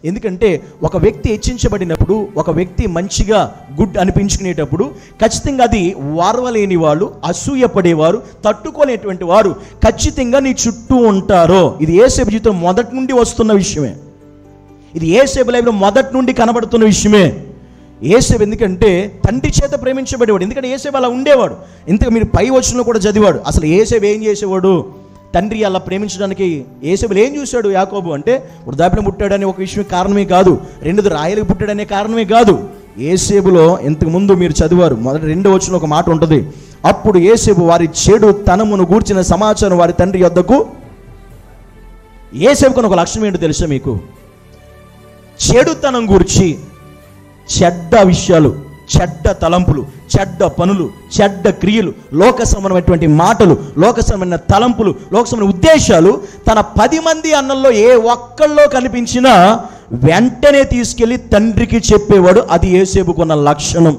ఎందుకంటే ఒక వ్యక్తి హెచ్చించబడినప్పుడు, ఒక వ్యక్తి మంచిగా గుడ్ అనిపించుకునేటప్పుడు ఖచ్చితంగా అది వారవలేని వాళ్ళు, అసూయపడేవారు, తట్టుకోలేటువంటి వారు ఖచ్చితంగా నీ చుట్టూ ఉంటారో. ఇది యేసేపు జీవితం మొదటి నుండి వస్తున్న విషయమే. ఇది యేసేపు లైఫ్లో మొదటి నుండి కనబడుతున్న విషయమే. యేసేపు ఎందుకంటే తండ్రి చేత ప్రేమించబడేవాడు. ఎందుకంటే యేసేపు అలా ఉండేవాడు. ఇంతగా మీరు పై వచనంలో కూడా చదివాడు. అసలు యేసేపు ఏం చేసేవాడు? తండ్రి అలా ప్రేమించడానికి యేసేపులు ఏం చూశాడు? యాకోబు అంటే వృద్ధాప్యం పుట్టాడనే ఒక విషయం కారణమే కాదు, 2 రాయలకు పుట్టాడనే కారణమే కాదు. యేసేపులో ఇంతకు ముందు మీరు చదివారు, మొదటి 2వ వచనంలో ఒక మాట ఉంటుంది. అప్పుడు యేసేపు వారి చెడు తనమును గూర్చిన సమాచారం వారి తండ్రి యొద్దకు. యేసేపుకు ఒక లక్షణం ఏంటో తెలుసా మీకు? చెడుతనం గూర్చి, చెడ్డ విషయాలు, చెడ్డ తలంపులు, చెడ్డ పనులు, చెడ్డ క్రియలు, లోక సంబంధమైనటువంటి మాటలు, లోక సంబంధమైన తలంపులు, లోక సంబంధమైన ఉద్దేశాలు తన 10 మంది అన్నల్లో ఏ ఒక్కళ్ళలో కనిపించినా వెంటనే తీసుకెళ్ళి తండ్రికి చెప్పేవాడు. అది యేసేపుకున్న లక్షణం.